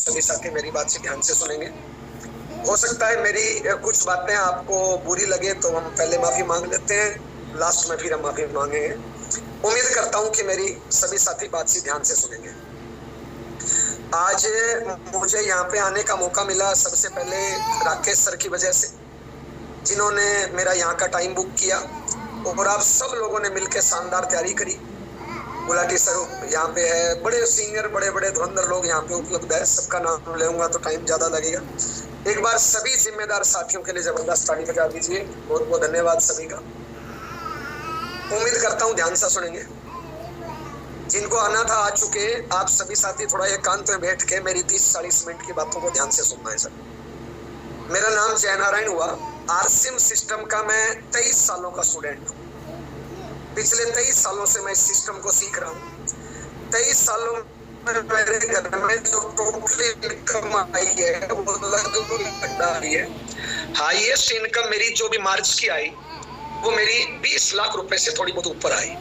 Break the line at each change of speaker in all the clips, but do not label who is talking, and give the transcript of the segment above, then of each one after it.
सभी साथी मेरी बात से ध्यान से सुनेंगे। हो सकता है मेरी कुछ बातें आपको बुरी लगे तो हम पहले माफी मांग लेते हैं, लास्ट में फिर हम माफी मांगेंगे। उम्मीद करता हूं कि मेरी सभी साथी बात से ध्यान से सुनेंगे। आज मुझे यहाँ पे आने का मौका मिला सबसे पहले राकेश सर की वजह से, जिन्होंने मेरा यहाँ का टाइम बुक किया और आप सब लोगों ने मिलकर शानदार तैयारी करी। गुलाटी सर यहाँ पे है, बड़े सीनियर बड़े बड़े धुरंधर लोग यहाँ पे उपलब्ध है। सबका नाम लेऊंगा तो टाइम ज्यादा लगेगा। एक बार सभी जिम्मेदार साथियों के लिए जबरदस्त ताली बजा दीजिए। बहुत बहुत धन्यवाद सभी का। उम्मीद करता हूँ ध्यान से सुनेंगे। जिनको आना था आ चुके। आप सभी साथी थोड़ा एकांत में बैठ के मेरी 30-40 मिनट की बातों को ध्यान से सुनना है सर। मेरा नाम जयनारायण हुआ। आरसीएम सिस्टम का मैं 23 सालों का स्टूडेंट हूँ। पिछले 23 सालों से मैं इस सिस्टम को सीख रहा हूँ। 23 सालों में मेरे घर में जो टोटल इनकम आई है वो लगभग आई है। हाईएस्ट इनकम मेरी जो भी मार्च की आई वो मेरी 20 लाख रुपए से थोड़ी बहुत ऊपर आई।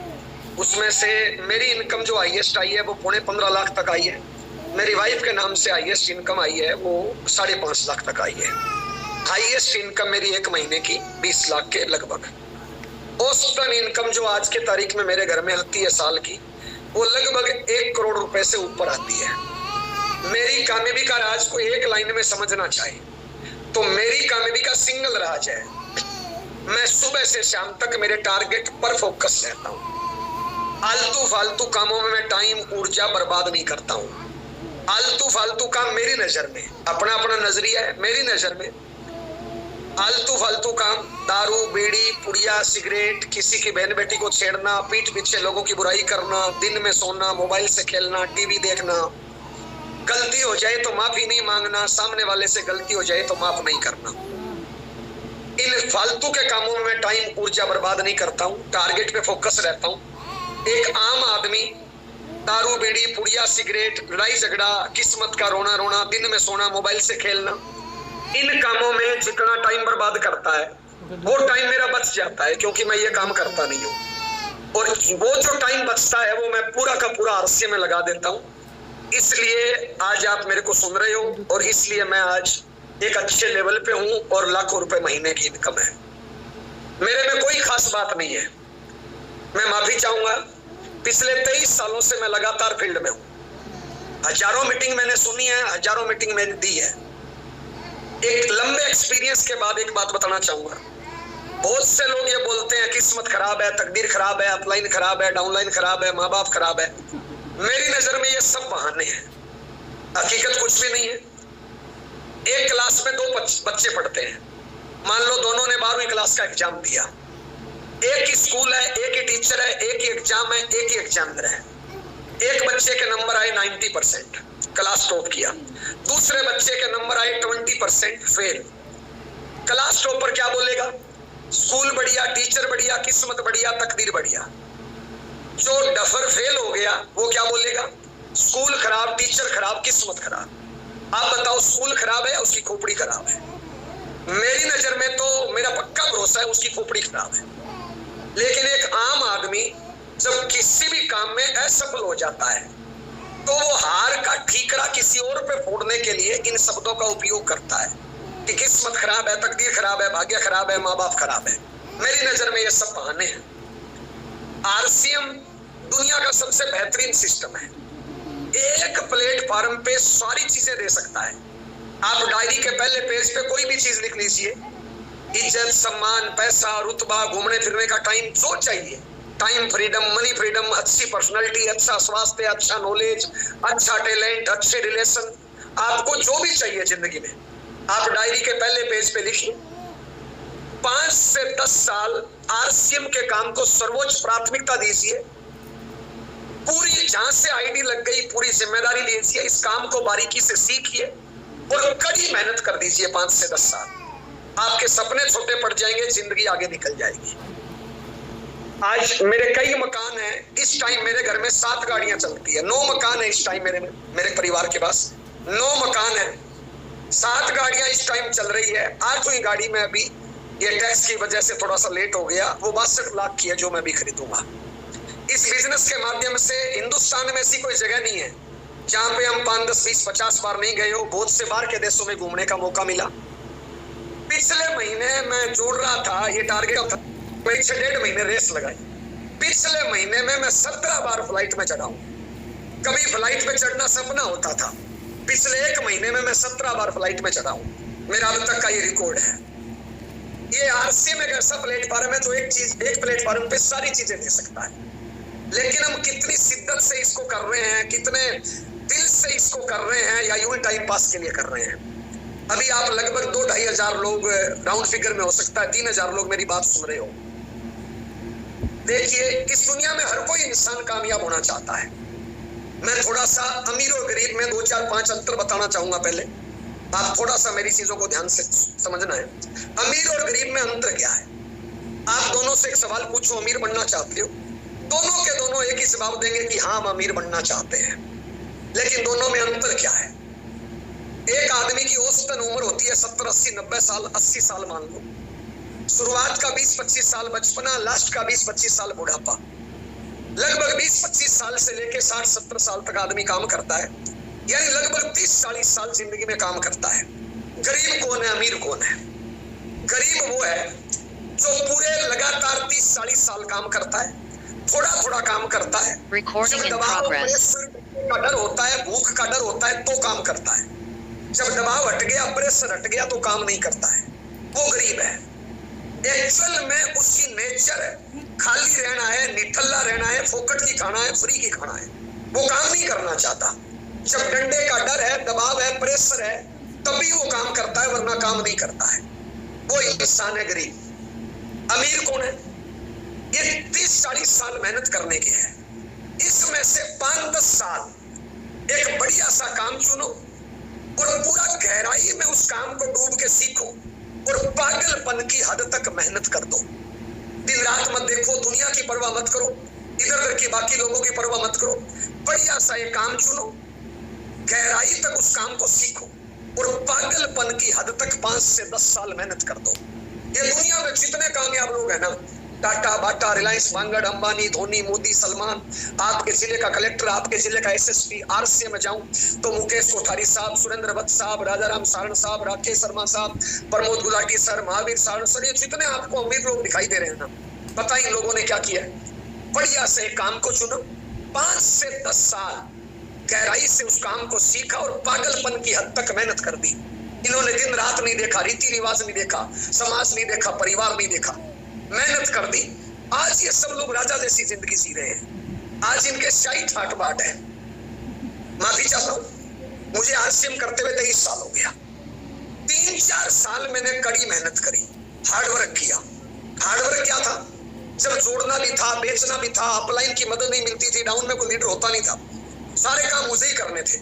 उसमें से मेरी इनकम जो हाईएस्ट आई है वो 15.5 लाख तक आई है। मेरी वाइफ के नाम से हाईएस्ट इनकम आई है वो 5.5 लाख तक आई है। हाईएस्ट इनकम मेरी एक महीने की 20 लाख के लगभग। औसतन इनकम जो आज के तारीख में मेरे घर में आती है साल की, वो लगभग 1 करोड़ रुपए से ऊपर आती है। मेरी कामयाबी का राज को एक लाइन में समझना चाहे तो मेरी कामयाबी का सिंगल राज है, मैं सुबह से शाम तक मेरे टारगेट पर फोकस रहता हूँ। आलतू फालतू कामों में मैं टाइम ऊर्जा बर्बाद नहीं करता हूँ। आलतू फालतू काम मेरी नजर में, अपना अपना नजरिया है, मेरी नजर में आलतू फालतू काम, दारू बीड़ी पुड़िया सिगरेट, किसी की बहन बेटी को छेड़ना, पीठ पीछे लोगों की बुराई करना, दिन में सोना, मोबाइल से खेलना, टीवी देखना, गलती हो जाए तो माफी नहीं मांगना, सामने वाले से गलती हो जाए तो माफ नहीं करना। इन फालतू के कामों में टाइम ऊर्जा बर्बाद नहीं करता हूँ, टारगेट पे फोकस रहता हूँ। एक आम आदमी दारू बीड़ी पुड़िया सिगरेट, लड़ाई झगड़ा, किस्मत का रोना रोना, दिन में सोना, मोबाइल से खेलना, इन कामों में जितना टाइम बर्बाद करता है वो टाइम मेरा बच जाता है, क्योंकि मैं ये काम करता नहीं हूँ। और वो जो टाइम बचता है वो मैं पूरा का पूरा आरसीएम में लगा देता हूँ। इसलिए आज आप मेरे को सुन रहे हो और इसलिए मैं आज एक अच्छे लेवल पे हूँ और लाखों रुपए महीने की इनकम है। मेरे में कोई खास बात नहीं है। मैं माफी चाहूंगा, पिछले 23 सालों से मैं लगातार फील्ड में हूँ। हजारों मीटिंग मैंने सुनी है, हजारों मीटिंग मैंने दी है। एक लंबे एक्सपीरियंस के बाद एक बात बताना चाहूंगा। बहुत से लोग ये बोलते हैं किस्मत खराब है, तकदीर खराब है, अपलाइन खराब है, डाउनलाइन खराब है, माँ बाप खराब है। मेरी नजर में ये सब बहाने हैं, हकीकत कुछ भी नहीं है। एक क्लास में 2 बच्चे पढ़ते हैं, मान लो दोनों ने 12वीं क्लास का एग्जाम दिया। एक ही स्कूल है, एक ही टीचर है, एक ही एग्जाम है, एक ही एग्जामिनर है। एक बच्चे के नंबर आए 90%, क्लास टॉप किया। दूसरे बच्चे के नंबर आए 20% फेल। क्लास टॉपर क्या बोलेगा? स्कूल बढ़िया, टीचर बढ़िया, किस्मत बढ़िया, तकदीर बढ़िया। जो डफर फेल हो गया वो क्या बोलेगा? स्कूल खराब, टीचर खराब, किस्मत खराब। आप बताओ, स्कूल खराब है, उसकी खोपड़ी खराब है। मेरी नजर में तो मेरा पक्का भरोसा है उसकी खोपड़ी खराब है। लेकिन एक आम आदमी जब किसी भी काम में असफल हो जाता है तो वो हार का ठीकरा किसी और पे फोड़ने के लिए इन शब्दों का उपयोग करता है कि किस्मत खराब है, तकदीर खराब है, भाग्य खराब है, माँ बाप खराब है। मेरी नजर में ये सब बहाने हैं। आरसीएम दुनिया का सबसे बेहतरीन सिस्टम है। एक प्लेटफॉर्म पे सारी चीजें दे सकता है। आप डायरी के पहले पेज पे कोई भी चीज लिख लीजिए, इज्जत, सम्मान, पैसा, रुतबा, घूमने फिरने का टाइम, जो चाहिए, टाइम फ्रीडम, मनी फ्रीडम, अच्छी पर्सनालिटी, अच्छा स्वास्थ्य, अच्छा नॉलेज, अच्छा टैलेंट, अच्छे रिलेशन, आपको जो भी चाहिए जिंदगी में, आप डायरी के पहले पेज पे लिखिए। 5 से 10 साल आरसीएम के काम को सर्वोच्च प्राथमिकता दीजिए। पूरी जहां से आईडी लग गई पूरी जिम्मेदारी लीजिए, इस काम को बारीकी से सीखिए और कड़ी मेहनत कर दीजिए। 5 से 10 साल आपके सपने छोटे पड़ जाएंगे, जिंदगी आगे निकल जाएगी। आज मेरे कई मकान हैं। इस टाइम मेरे घर में 7 गाड़ियां चलती है। 9 मकान है इस टाइम मेरे परिवार के पास 9 मकान है। 7 गाड़ियां इस टाइम चल रही है। 8वीं गाड़ी में अभी ये टैक्स की वजह से थोड़ा सा लेट हो गया, वो 62 लाख की है जो मैं भी खरीदूंगा। इस बिजनेस के माध्यम से हिंदुस्तान में ऐसी कोई जगह नहीं है जहां पे हम 5, 10, 20, 50 बार नहीं गए हो, बहुत से बाहर के देशों में घूमने का मौका मिला। पिछले महीने मैं जोड़ रहा था, ये टारगेट था, 1 से 1.5 महीने रेस लगाई। पिछले महीने में मैं 17 बार फ्लाइट में चढ़ा हूं। कभी फ्लाइट पे चढ़ना सपना होता था, पिछले 1 महीने में मैं 17 बार फ्लाइट में चढ़ा हूं। मेरा अब तक का ये रिकॉर्ड है। ये आरसीएम एक ऐसा प्लेटफॉर्म है जो एक प्लेटफॉर्म पे सारी चीजें दे सकता है, लेकिन हम कितनी शिद्दत से इसको कर रहे हैं, कितने दिल से इसको कर रहे हैं, या यूं टाइम पास के लिए कर रहे हैं। अभी आप लगभग 2-2.5 हजार लोग, राउंड फिगर में हो सकता है 3,000 लोग मेरी बात सुन रहे हो। देखिए, इस दुनिया में हर कोई इंसान कामयाब होना चाहता है। मैं थोड़ा सा अमीर और गरीब में 2, 4, 5 अंतर बताना चाहूंगा। पहले आप थोड़ा सा मेरी चीजों को ध्यान से समझना है। अमीर और गरीब में अंतर क्या है? आप दोनों से एक सवाल पूछो, अमीर बनना चाहते हो? दोनों के दोनों एक ही जवाब देंगे कि हाँ, हम अमीर बनना चाहते हैं। लेकिन दोनों में अंतर क्या है? एक आदमी की औसतन उम्र होती है 70, 80, 90 साल, 80 साल मान लो। शुरुआत का 20-25 साल बचपना, लास्ट का 20-25 साल बुढ़ापा। लगभग 20-25 साल से लेके 60-70 साल तक आदमी काम करता है, यानी लगभग 30-40 साल जिंदगी में काम करता है। गरीब कौन है, अमीर कौन है? गरीब वो है जो पूरे लगातार 30-40 साल काम करता है, थोड़ा थोड़ा काम करता है, जब दबाव का डर होता है, भूख का डर होता है तो काम करता है। जब दबाव हट गया, प्रेशर हट गया तो काम नहीं करता है। वो गरीब है। एक्चुअल में उसकी नेचर खाली रहना है, निठल्ला रहना है, फोकट की खाना है, फ्री की खाना है। वो काम नहीं करना चाहता। जब डंडे का डर है, दबाव है, प्रेशर है, तभी वो काम करता है, वरना काम नहीं करता है। वो इंसान है गरीब। अमीर कौन है? ये 30-40 साल मेहनत करने के है। इसमें से 5-10 साल एक बढ़िया सा काम चुनो और पूरा गहराई में उस काम को डूब के सीखो और पागलपन की हद तक मेहनत कर दो। दिन रात मत देखो, दुनिया की परवाह मत करो, इधर उधर की बाकी लोगों की परवाह मत करो। बढ़िया सा एक काम चुनो, गहराई तक उस काम को सीखो और पागलपन की हद तक 5 से 10 साल मेहनत कर दो। ये दुनिया में जितने कामयाब लोग हैं ना, टाटा, बाटा, रिलायंस, मांगड़, अंबानी, धोनी, मोदी, सलमान, आपके जिले का कलेक्टर, आपके जिले का एसएसपी, आरसीएम में जाऊं तो मुकेश कोठारी साहब, सुरेंद्र भट्ट साहब, राजाराम सारण साहब, राकेश शर्मा साहब, प्रमोद गुलाटी सर, महावीर सारण सर, ये जितने आपको अमीर लोग दिखाई दे रहे हैं ना, पता इन लोगों ने क्या किया है? बढ़िया से काम को चुनो, 5 से 10 साल गहराई से उस काम को सीखा और पागलपन की हद तक मेहनत कर दी। इन्होंने दिन रात नहीं देखा, रीति रिवाज नहीं देखा, समाज नहीं देखा, परिवार नहीं देखा, मेहनत कर दी। आज ये सब लोग राजा जैसी जिंदगी जी रहे हैं। आज इनके शाही ठाट बाट है। माफी चाहता हूं, मुझे आरसीएम करते हुए 23 साल हो गया। 3-4 साल मैंने कड़ी मेहनत करी, हार्डवर्क किया। हार्डवर्क क्या था? जब जोड़ना भी था, बेचना भी था, अपलाइन की मदद नहीं मिलती थी, डाउन में कोई लीडर होता नहीं था, सारे काम मुझे ही करने थे।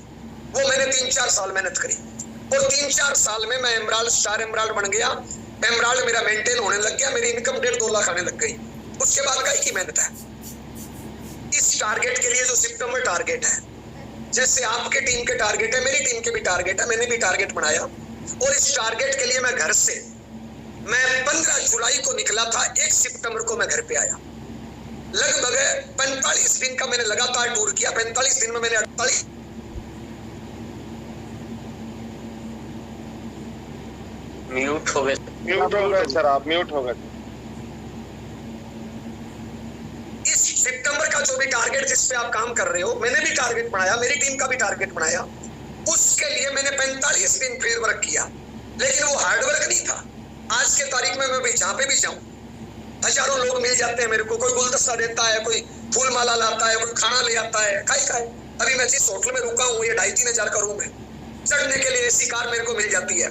वो मैंने 3-4 साल मेहनत करी और 3-4 साल में मैं एमराल्ड, स्टार एमराल्ड बन गया। एमराल्ड मेरा मेंटेन होने लग गया, मेरी इनकम 1.5-2 लाख आने लग गई। उसके बाद का की मेहनत है। इस टारगेट के लिए जो सितंबर टारगेट है, जैसे आपके टीम के टारगेट है, मेरी टीम के भी टारगेट है, मैंने भी टारगेट बनाया और इस टारगेट के लिए मैं घर से, मैं 15 जुलाई को निकला था, 1 सितंबर को मैं घर पे आया। लगभग 45 दिन का मैंने लगातार टूर किया। 45 दिन में मैंने 48
म्यूट हो गए सर, आप म्यूट हो गए।
इस सितंबर का जो भी टारगेट जिस पे आप काम कर रहे हो, मैंने भी टारगेट बनाया, मेरी टीम का भी टारगेट बनाया। उसके लिए मैंने 45 दिन फील्ड वर्क किया, लेकिन वो हार्ड वर्क नहीं था। आज के तारीख में मैं भी जहां पे भी जाऊं, हजारों लोग मिल जाते हैं मेरे को। कोई गुलदस्ता देता है, कोई फूल माला लाता है, कोई खाना ले आता है। खाए अभी मैं जिस होटल में रुका हूँ, ये 2.5-3 हजार का रूम है, चढ़ने के लिए एसी कार मेरे को मिल जाती है।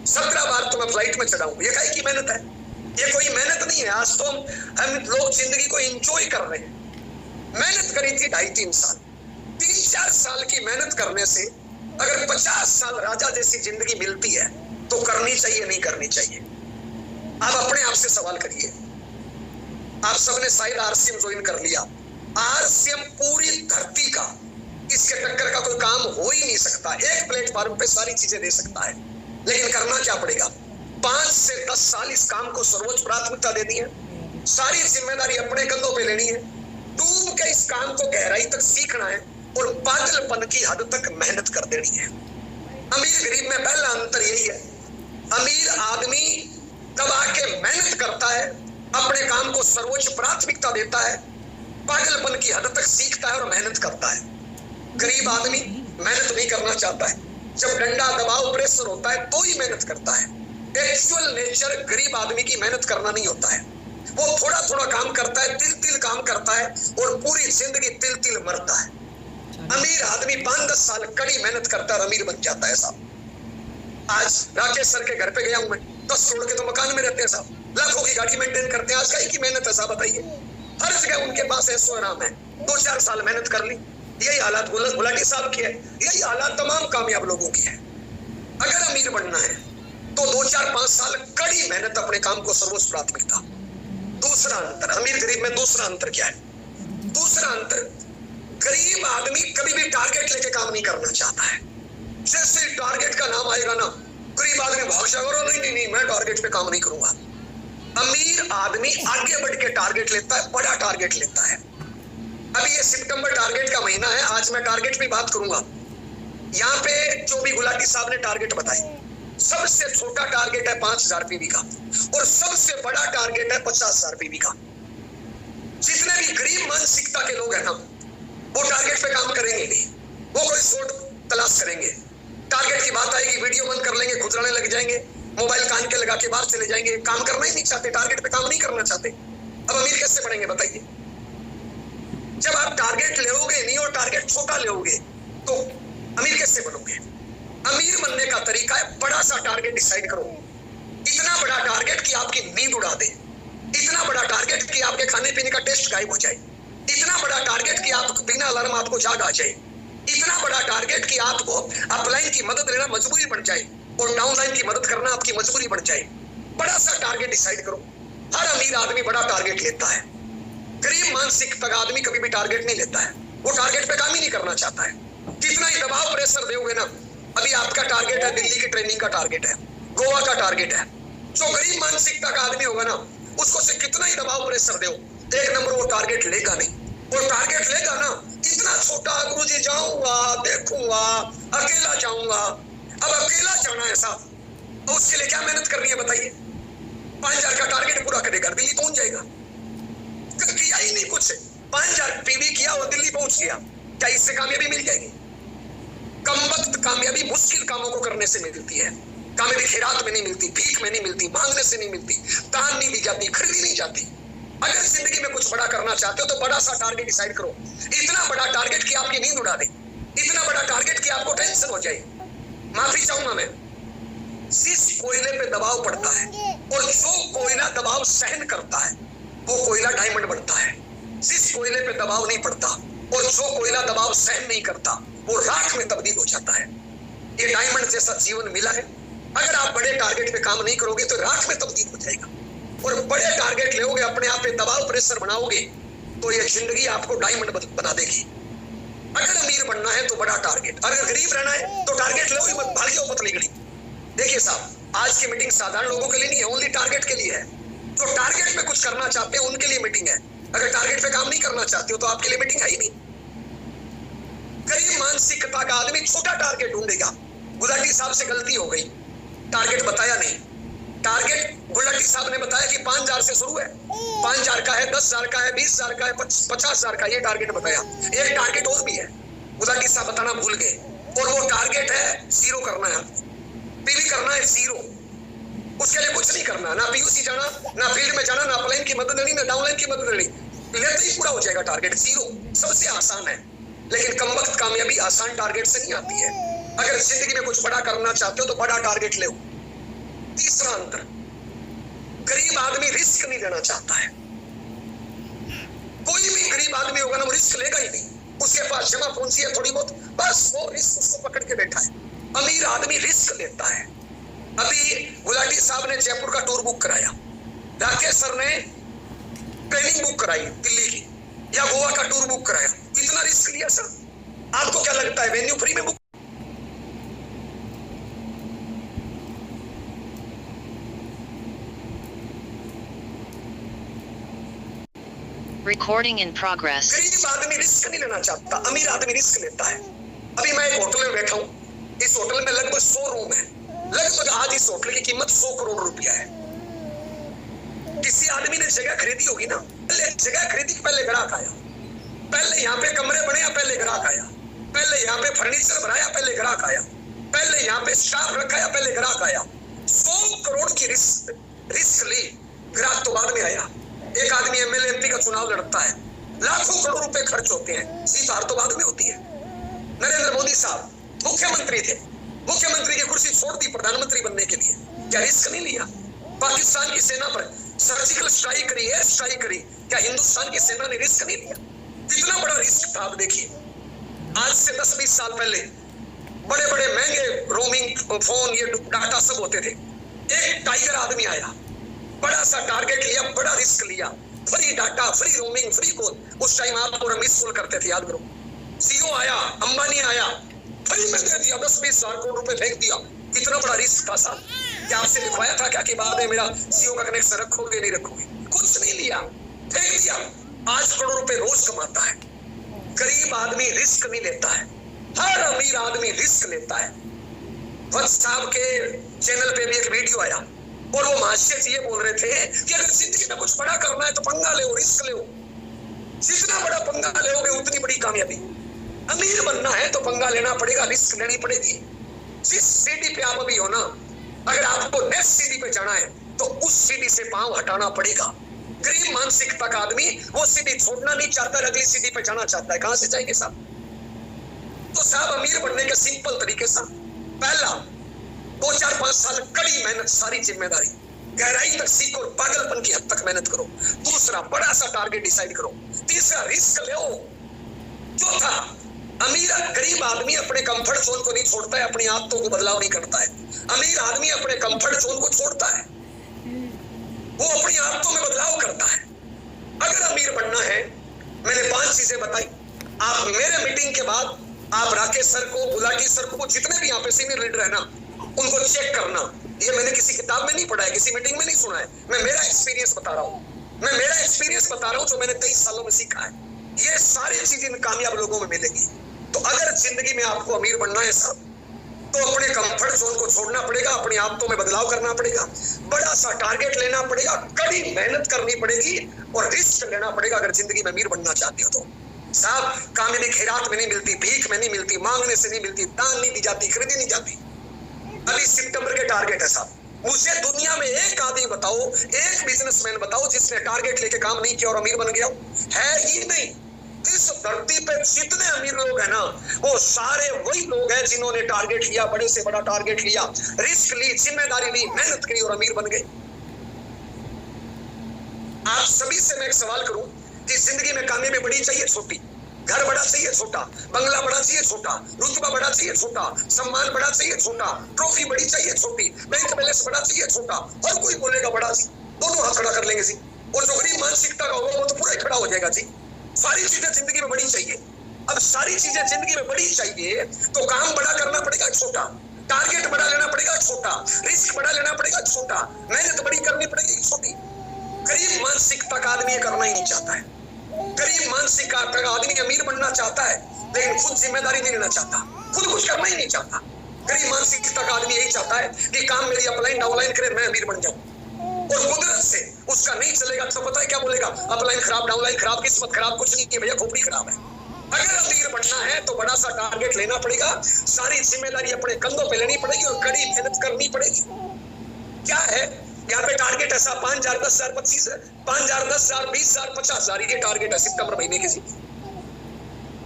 17 बार तो मैं फ्लाइट में चढ़ा हूँ। ये काहे की मेहनत है? ये कोई मेहनत नहीं है। आज तो हम लोग जिंदगी को एंजॉय कर रहे हैं। मेहनत करी थी 2.5-3 साल। 3-4 साल की मेहनत करने से अगर 50 साल राजा जैसी जिंदगी मिलती है तो करनी चाहिए, नहीं करनी चाहिए? आप अपने आप से सवाल करिए। आप सबने शायद आरसीएम ज्वाइन कर लिया। आरसीएम पूरी धरती का, इसके टक्कर का कोई काम हो ही नहीं सकता। एक प्लेटफॉर्म पे सारी चीजें दे सकता है, लेकिन करना क्या पड़ेगा? 5 से 10 साल इस काम को सर्वोच्च प्राथमिकता देनी है, सारी जिम्मेदारी अपने कंधों पे लेनी है, डूब के इस काम को गहराई तक सीखना है और पागलपन की हद तक मेहनत कर देनी है। अमीर गरीब में पहला अंतर यही है, अमीर आदमी दबा के मेहनत करता है, अपने काम को सर्वोच्च प्राथमिकता देता है, पागलपन की हद तक सीखता है और मेहनत करता है। गरीब आदमी मेहनत नहीं करना चाहता है, जब डंडा दबाव प्रेशर होता है तो ही मेहनत करता है। एक्चुअल नेचर गरीब आदमी की मेहनत करना नहीं होता है, वो थोड़ा थोड़ा काम करता है, तिल तिल काम करता है और पूरी जिंदगी तिल तिल मरता है। अमीर आदमी 5-10 साल कड़ी मेहनत करता है और अमीर बन जाता है साहब। आज राकेश सर के घर पे गया हूं मैं, 10 करोड़ के तो मकान में रहते हैं साहब, लाखों की गाड़ी मेंटेन करते हैं। आज का की मेहनत है साहब, बताइए। हर जगह उनके पास ऐसो आराम है, 2-4 साल मेहनत कर ली। यही हालात गुलाटी साहब की है, यही हालात तमाम कामयाब लोगों की है। अगर अमीर बनना है तो 2-4-5 साल कड़ी मेहनत, अपने काम को सर्वोच्च प्राथमिकता। दूसरा अंतर अमीर गरीब में, दूसरा अंतर क्या है? दूसरा अंतर, गरीब आदमी कभी भी टारगेट लेके काम नहीं करना चाहता है। जैसे टारगेट का नाम आएगा ना, गरीब आदमी भाग जाएगा, नहीं मैं टारगेट पे काम नहीं करूंगा। अमीर आदमी आगे बढ़ के टारगेट लेता है, बड़ा टारगेट लेता है। अभी ये सितंबर टारगेट का महीना है, आज मैं टारगेट पे बात करूंगा। यहाँ पे जो भी गुलाटी साहब ने टारगेट बताई, सबसे छोटा टारगेट है 5000 पीवी का और सबसे बड़ा टारगेट है 50,000 पीवी का। जितने भी गरीब मानसिकता के लोग हैं ना, वो टारगेट पे काम करेंगे नहीं, वो कोई शॉर्ट तलाश करेंगे। टारगेट की बात आएगी, वीडियो बंद कर लेंगे, खुजराने लग जाएंगे, मोबाइल कान के लगा के बाहर चले जाएंगे, काम करना ही नहीं चाहते, टारगेट पे काम नहीं करना चाहते। अब अमीर कैसे बढ़ेंगे बताइए? जब आप टारगेट लेओगे नहीं और टारगेट छोटा लेओगे तो अमीर कैसे बनोगे? अमीर बनने का तरीका है, बड़ा सा टारगेट डिसाइड करो, इतना बड़ा टारगेट कि आपकी नींद उड़ा दे, इतना बड़ा टारगेट कि आपके खाने पीने का टेस्ट गायब हो जाए, इतना बड़ा टारगेट कि आप बिना अलार्म आपको जाग आ जाए, इतना बड़ा टारगेट कि आपको अपलाइन की मदद लेना मजबूरी बन जाए और डाउनलाइन की मदद करना आपकी मजबूरी बन जाए। बड़ा सा टारगेट डिसाइड करो। हर अमीर आदमी बड़ा टारगेट लेता है, गरीब मानसिकता का आदमी कभी भी टारगेट नहीं लेता है, वो टारगेट पे काम ही नहीं करना चाहता है। कितना ही दबाव प्रेशर दोगे ना, अभी आपका टारगेट है दिल्ली की ट्रेनिंग का टारगेट है, गोवा का टारगेट है, जो गरीब मानसिकता का आदमी होगा ना, उसको से कितना ही दबाव प्रेशर दो, एक नंबर वो टारगेट लेगा नहीं। और टारगेट लेगा ना, इतना छोटा, गुरुजी जाऊंगा, देखूंगा, अकेला जाऊंगा। अब अकेला जाना है साहब, तो उसके लिए क्या मेहनत करनी है बताइए? 5000 का टारगेट पूरा करेगा, दिल्ली पहुंच जाएगा। किया ही नहीं कुछ, 5000 पीवी किया और दिल्ली पहुंच गया, क्या इससे कामयाबी मिल जाएगी? कम वक्त कामयाबी मुश्किल कामों को करने से मिलती है। कामयाबी खैरात में नहीं मिलती, भीख में नहीं मिलती, मांगने से नहीं मिलती, दान नहीं दी जाती, खरीदी नहीं जाती। अगर जिंदगी में कुछ बड़ा करना चाहते हो तो बड़ा सा टारगेट डिसाइड करो, इतना बड़ा टारगेट कि आपकी नींद उड़ा दे, इतना बड़ा टारगेट कि आपको टेंशन हो जाए। माफी चाहूंगा मैं, जिस कोयले पे दबाव पड़ता है और जो कोयला दबाव सहन करता है वो कोयला डायमंड बनता है। जिस कोयले पे दबाव नहीं पड़ता और जो कोयला दबाव सहन नहीं करता वो राख में तब्दील हो जाता है। ये डायमंड जैसा जीवन मिला है। अगर आप बड़े टारगेट पे काम नहीं करोगे तो राख में तब्दील हो जाएगा, और बड़े टारगेट लोगे, अपने आप पे दबाव प्रेशर बनाओगे तो ये जिंदगी आपको डायमंड बना देगी। अगर अमीर बनना है तो बड़ा टारगेट, अगर गरीब रहना है तो टारगेट लो ही मत, भागियो मत निकली। देखिए साहब, आज की मीटिंग साधारण लोगों के लिए नहीं है, ओनली टारगेट के लिए है। जो टारगेट में कुछ करना चाहते हैं उनके लिए मीटिंग है। अगर टारगेट पे काम नहीं करना चाहते हो तो आपके लिए मीटिंग है ही नहीं। गरीब मानसिकता का आदमी छोटा टारगेट ढूंढेगा। गुलाटी साहब से गलती हो गई, टारगेट बताया नहीं। टारगेट गुलाटी साहब ने बताया कि 5000 से शुरू है, 5000 का है, 10,000 का है, 20,000 का है, 50,000 का, ये टारगेट बताया। एक टारगेट और भी है, गुलाटी साहब बताना भूल गए, और वो टारगेट है जीरो करना है, पीवी करना है जीरो। उसके लिए कुछ नहीं करना, ना पीयूसी जाना, ना फील्ड में जाना, ना अपलाइन की मदद लेनी, ना डाउनलाइन की मदद लेनी, लेते ही पूरा हो जाएगा टारगेट जीरो। सबसे आसान है, लेकिन कम वक्त कामयाबी आसान टारगेट से नहीं आती है। अगर जिंदगी में कुछ बड़ा करना चाहते हो तो बड़ा टारगेट ले। तीसरा अंतर, गरीब आदमी रिस्क नहीं लेना चाहता है। कोई भी गरीब आदमी होगा ना, वो रिस्क लेगा ही नहीं। उसके पास जमा पूंजी है थोड़ी बहुत, बस वो रिस्क उसको पकड़ के बैठा है। अमीर आदमी रिस्क लेता है। अभी गुलाटी साहब ने जयपुर का टूर बुक कराया, राकेश सर ने ट्रेनिंग बुक कराई दिल्ली की, या गोवा का टूर बुक कराया, इतना रिस्क लिया सर। आपको क्या लगता है वेन्यू फ्री में बुक?
Recording in progress.
गरीब आदमी रिस्क नहीं लेना चाहता, अमीर आदमी रिस्क लेता है। अभी मैं एक होटल में बैठा हूँ, इस होटल में लगभग 100 रूम है, लगभग आज इस होटल की कीमत 100 करोड़ रुपया है। किसी आदमी ने जगह खरीदी होगी ना, पहले जगह खरीदी, पहले ग्राहक आया, पहले यहाँ पे कमरे बने, पहले ग्राहक आया, पहले यहाँ पे फर्नीचर बनाया, पहले ग्राहक आया, पहले यहाँ पे स्टाफ रखा, पहले ग्राहक आया। 100 करोड़ की रिस्क ली, ग्राहक तो बाद में आया। एक आदमी एमएलए एमपी का चुनाव लड़ता है, लाखों करोड़ रुपए खर्च होते हैं, जीत हार तो बाद में होती है। नरेंद्र मोदी साहब मुख्यमंत्री थे, मुख्यमंत्री की कुर्सी छोड़ दी प्रधानमंत्री बनने के लिए, क्या रिस्क नहीं लिया? पाकिस्तान की सेना पर सर्जिकल स्ट्राइक करी, एयर स्ट्राइक करी, क्या हिंदुस्तान की सेना ने रिस्क नहीं लिया? कितना बड़ा रिस्क था। आप देखिए, आज से 10-20 साल पहले बड़े बड़े महंगे रोमिंग फोन, ये डाटा सब होते थे। एक टाइगर आदमी आया, बड़ा सा टारगेट लिया, बड़ा रिस्क लिया, free data, free roaming, free call. उस टाइम आप पूरा मिस कॉल करते थे, याद करो। सीओ आया, अंबानी आया, फ्री में दे दिया, 10-20 हजार करोड़ रुपए फेंक दिया। कितना बड़ा रिस्क था साहब। क्या आपसे लिखवाया था क्या कि बाद में मेरा सीओ का कनेक्शन रखोगे नहीं रखोगे? कुछ नहीं लिया, फेंक दिया। 5 करोड़ रुपए रोज कमाता है। गरीब आदमी रिस्क नहीं लेता है, हर अमीर आदमी रिस्क लेता है। वत्स साहब के चैनल पे भी एक वीडियो आया और वो महाशय जी ये बोल रहे थे कि अगर जिंदगी में कुछ बड़ा करना है तो पंगा लो, रिस्क लो। जितना बड़ा पंगा लोगे उतनी बड़ी कामयाबी। अमीर बनना है तो पंगा लेना पड़ेगा, रिस्क लेनी पड़ेगी। जिस सीढ़ी पे आप अभी हो ना, अगर आपको नेक्स्ट सीढ़ी पे जाना है तो उस सीढ़ी से पांव हटाना पड़ेगा। गरीब मानसिकता का आदमी वो सीढ़ी छोड़ना नहीं चाहता, अगली सीढ़ी पे जाना चाहता है। कहां से जाएंगे साहब? तो साहब अमीर बनने के सिंपल तरीके से, पहला 2-4-5 साल कड़ी मेहनत, सारी जिम्मेदारी, गहराई तक सीखो, पागलपन की हद तक मेहनत करो। दूसरा, बड़ा सा टारगेट डिसाइड करो। तीसरा, रिस्क लो। चौथा, अमीर गरीब आदमी अपने कंफर्ट जोन को नहीं छोड़ता है, अपनी आदतों को बदलाव नहीं करता है। अमीर आदमी अपने कंफर्ट जोन को छोड़ता है, वो अपनी आदतों में बदलाव करता है। अगर अमीर बनना है, मैंने 5 चीजें बताई। आप मेरे मीटिंग के बाद आप राकेश सर को, गुलाटी सर को, जितने भी यहाँ पे सीनियर लीडर है ना, उनको चेक करना। ये मैंने किसी किताब में नहीं पढ़ा है, किसी मीटिंग में नहीं सुना है, मैं मेरा एक्सपीरियंस बता रहा हूँ। मैं मेरा एक्सपीरियंस बता रहा हूँ जो मैंने 23 सालों में सीखा है। ये सारी चीजें कामयाब लोगों में मिलेगी। तो अगर जिंदगी में आपको अमीर बनना है साहब, तो अपने कंफर्ट जोन को छोड़ना पड़ेगा, अपनी आदतों में बदलाव करना पड़ेगा, बड़ा सा टारगेट लेना पड़ेगा, कड़ी मेहनत करनी पड़ेगी और रिस्क लेना पड़ेगा अगर जिंदगी में अमीर बनना चाहते हो तो। साहब कामयाबी खैरात में नहीं मिलती, भीख में नहीं मिलती, मांगने से नहीं मिलती, दान नहीं दी जाती, खरीदी नहीं जाती। अभी सितंबर के टारगेट है साहब। मुझे दुनिया में एक आदमी बताओ, एक बिजनेसमैन बताओ जिसने टारगेट लेके काम नहीं किया और अमीर बन गया? है ही नहीं। इस धरती पे जितने अमीर लोग हैं ना, वो सारे वही लोग हैं जिन्होंने टारगेट लिया, बड़े से बड़ा टारगेट लिया, रिस्क ली, जिम्मेदारी ली, मेहनत करी और अमीर बन गए। आप सभी से मैं एक सवाल करूं कि जिंदगी में कामयाबी बड़ी चाहिए छोटी? घर बड़ा चाहिए छोटा? बंगला बड़ा चाहिए छोटा? रुतबा बड़ा चाहिए छोटा? सम्मान बड़ा चाहिए छोटा? ट्रॉफी बड़ी चाहिए छोटी? बैंक बैलेंस बड़ा चाहिए छोटा? और कोई बोलेगा बड़ा जी, दोनों हाथ खड़ा कर लेंगे जी। और जो गरीब मानसिकता का होगा वो तो पूरा ही खड़ा हो जाएगा जी। सारी चीजें जिंदगी में बड़ी चाहिए। अब सारी चीजें जिंदगी में बड़ी चाहिए तो काम बड़ा करना पड़ेगा छोटा, टारगेट बड़ा लेना पड़ेगा छोटा, रिस्क बड़ा लेना पड़ेगा छोटा, मेहनत बड़ी करनी पड़ेगी छोटी। गरीब मानसिकता का आदमी करना ही नहीं चाहता है। गरीब मानसिकता का आदमी अमीर बनना चाहता है लेकिन खुद जिम्मेदारी नहीं लेना चाहता, खुद कुछ करना ही नहीं चाहता। गरीब मानसिकता का आदमी यही चाहता है कि काम मेरी अपलाइन डाउनलाइन करे, मैं अमीर बन जाऊं। और कुदरत से उसका नहीं चलेगा तो पता है क्या बोलेगा? अपलाइन खराब, डाउनलाइन खराब, किस्मत खराब, कुछ नहीं किया भैया, खोपड़ी खराब है। अगर अमीर बनना है तो बड़ा सा टारगेट लेना पड़ेगा, सारी जिम्मेदारी अपने कंधों पे लेनी पड़ेगी और कड़ी मेहनत करनी पड़ेगी। क्या है यहाँ पे टारगेट? ऐसा 5,000, 10,000, 25,000, 5,000, 10,000, 20,000, 50,000 ये टारगेट है सितंबर महीने के।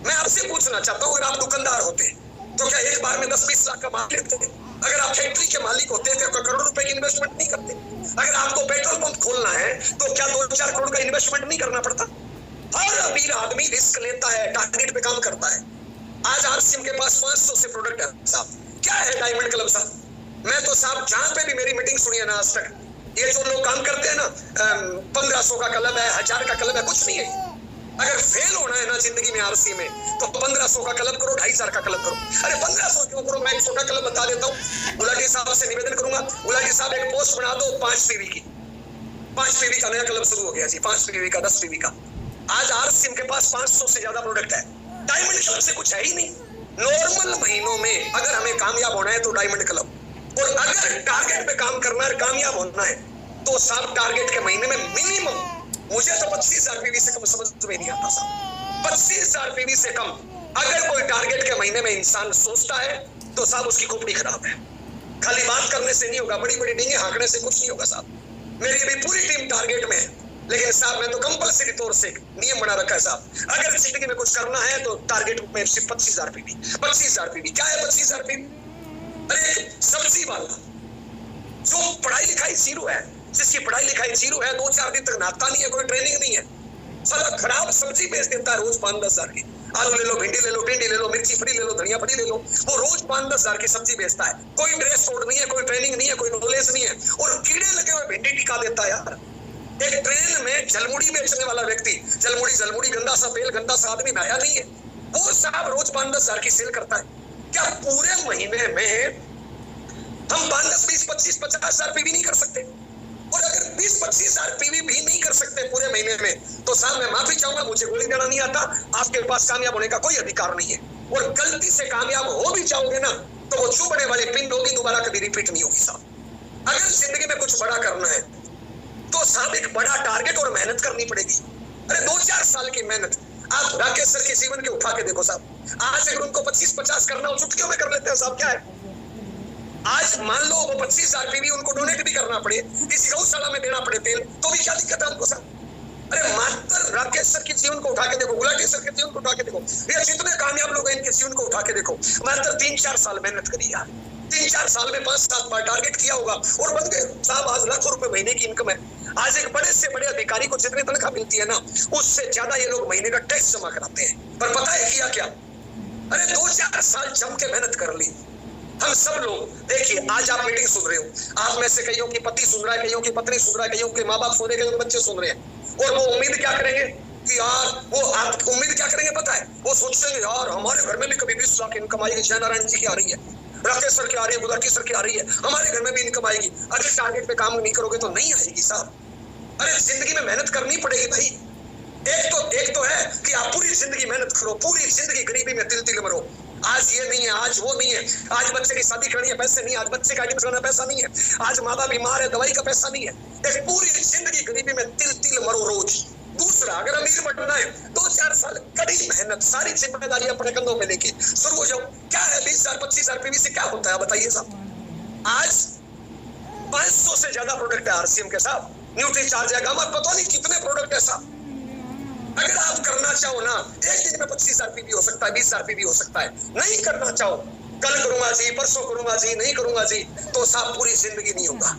मैं आपसे पूछना चाहता हूँ, अगर आप दुकानदार होते तो क्या एक बार में 10-20 लाख कमा लेते? अगर आप फैक्ट्री के मालिक होते तो करोड़ों रुपए की इन्वेस्टमेंट नहीं करते? अगर आपको पेट्रोल पंप खोलना है तो क्या 2-4 करोड़ का इन्वेस्टमेंट नहीं करना पड़ता? हर अमीर आदमी रिस्क लेता है, टारगेट पे काम करता है। आज आरसीएम के पास 500 से प्रोडक्ट है साहब। क्या है डायमंड क्लब साहब? मैं तो साहब जहां पे भी मेरी मीटिंग सुनी है ना आज तक, ये जो लोग काम करते हैं ना, 1500 का क्लब है, 1000 का क्लब है, कुछ नहीं है। अगर फेल होना है ना जिंदगी में आरसी में तो 1500 का क्लब करो, 2,500 का क्लब करो। अरे 1500 क्यों करो? मैं एक छोटा क्लब बता देता हूँ। गुलाटी साहब से निवेदन करूंगा, गुलाटी साहब एक पोस्ट बना दो 5 पीवी की। 5 पीवी का नया क्लब शुरू हो गया जी, 5 पीवी का, 10 पीवी का। आज आरसीएम के पास 500 से ज्यादा प्रोडक्ट है, डायमंड क्लब से कुछ है ही नहीं। नॉर्मल महीनों में अगर हमें कामयाब होना है तो डायमंड क्लब, और अगर टारगेट पे काम करना है, कामयाब होना है, तो साहब टारगेट के महीने में मिनिमम, मुझे तो 25,000 पीवी से कम समझ में नहीं आता साहब। 25,000 पीवी से कम अगर कोई टारगेट के महीने में इंसान सोचता है तो साहब उसकी खोपड़ी खराब है। खाली बात करने से नहीं होगा, बड़ी बड़ी डींगे हाँकने से कुछ नहीं होगा साहब। मेरी अभी पूरी टीम टारगेट में है, लेकिन साहब मैं तो कंपल्सरी तौर से नियम बना रखा है साहब, अगर जिंदगी में कुछ करना है तो टारगेट में सिर्फ 25,000 पीवी। 25,000 पीवी क्या है? 25,000 पीवी, अरे सब्जी वाला जो पढ़ाई लिखाई जीरो है, जिसकी पढ़ाई लिखाई जीरो है, 2-4 दिन तक नहाता नहीं है, कोई ट्रेनिंग नहीं है, साला खराब सब्जी बेच देता है रोज 5-10 हजार की। आलू ले लो, भिंडी ले लो, टिंडी ले लो, मिर्ची फड़ी ले लो, धनिया फड़ी ले लो, वो रोज 5-10 हजार की सब्जी बेचता है। कोई ड्रेस कोड नहीं है, कोई ट्रेनिंग नहीं है, कोई नॉलेज नहीं है, और कीड़े लगे हुए भिंडी टिका देता है यार। एक ट्रेन में जलमुड़ी बेचने वाला व्यक्ति, जलमुड़ी गंदा सा तेल, गंदा सा आदमी नहाया नहीं है, वो साहब रोज 5-10 हजार की सेल करता है। क्या पूरे महीने में हम 5-10, 20, 25, 50 हजार पीवी नहीं कर सकते? और अगर 20-25 हजार पीवी भी नहीं कर सकते पूरे महीने में, तो साहब मैं माफी चाहूंगा, मुझे गोली देना नहीं आता, आपके पास कामयाब होने का कोई अधिकार नहीं है। और गलती से कामयाब हो भी जाओगे ना, तो वो चुभने वाली पिन होगी, दोबारा कभी रिपीट नहीं होगी साहब। अगर जिंदगी में कुछ बड़ा करना है तो साहब एक बड़ा टारगेट और मेहनत करनी पड़ेगी। अरे 2-4 साल की मेहनत आप राकेश सर के जीवन के उठा के देखो साहब। आज अगर उनको 25-50 करना हो, चुटकियों में कर लेते हैं साहब। क्या है, आज मान लो वो 25,000 पीवी उनको डोनेट भी करना पड़े, किसी गौशाला में देना पड़े तेल, तो भी क्या दिक्कत है उनको साहब। अरे मात्र राकेश सर के जीवन को उठा के देखो, गुलाटी सर के जीवन को उठा के देखो, ये जितने कामयाब लोग हैं इनके जीवन को उठा के देखो। मात्र 3-4 साल मेहनत करी यार, 3-4 साल में 5-7 बार टारगेट किया होगा और बन गए साहब। आज लाखों रुपए महीने की इनकम है। आज एक बड़े से बड़े अधिकारी को जितनी तनख्वाह मिलती है ना, उससे ज्यादा ये लोग महीने का टैक्स जमा कराते हैं। पर पता है किया क्या? अरे 2-4 साल जम के मेहनत कर ली। हम सब लोग देखिए, आज आप मीटिंग सुन रहे हो, आप में से कईयों की पति सुन रहा है, कईयों की पत्नी सुन रहा है, कईयों के माँ बाप सुन रहे हैं, कईयों के बच्चे सुन रहे हैं, और वो उम्मीद क्या करेंगे कि यार, वो आप उम्मीद क्या करेंगे पता है? वो सोचेंगे यार हमारे घर में भी कभी 20 लाख इनकम आएगी, जयनारायण जी की आ रही है, राकेश सर की आ रही है, गुलाटी सर की आ रही है, हमारे घर में भी इनकम आएगी। अगर टारगेट पे काम नहीं करोगे तो नहीं आएगी साहब। अरे जिंदगी में मेहनत करनी पड़ेगी भाई। एक तो है कि आप पूरी जिंदगी मेहनत करो, पूरी जिंदगी गरीबी में तिल तिल मरो। आज ये नहीं है, आज वो नहीं है, आज बच्चे की शादी करनी है, पैसे नहीं, आज बच्चे का एडमिशन करना पैसा नहीं है, आज माँ बाप बीमार है, दवाई का पैसा नहीं है। एक पूरी जिंदगी गरीबी में तिल तिल मरो रोज। दूसरा, अगर अमीर बनना है 2-4 साल कड़ी मेहनत, सारी जिम्मेदारी अपने कंधों में लेके शुरू हो जाओ। क्या है 20,000 25,000 पीवी से क्या होता है बताइए साहब? आज 500 से ज्यादा प्रोडक्ट है आरसीएम के साथ, न्यूट्री चार्ज है, हमारे पता नहीं कितने प्रोडक्ट है साहब। अगर आप करना चाहो ना, एक दिन में 25,000 पीवी हो सकता है, 20,000 पीवी हो सकता है। नहीं करना चाहो, कल करूंगा जी, परसों करूंगा जी, नहीं करूंगा जी, तो साहब पूरी जिंदगी नहीं होगा।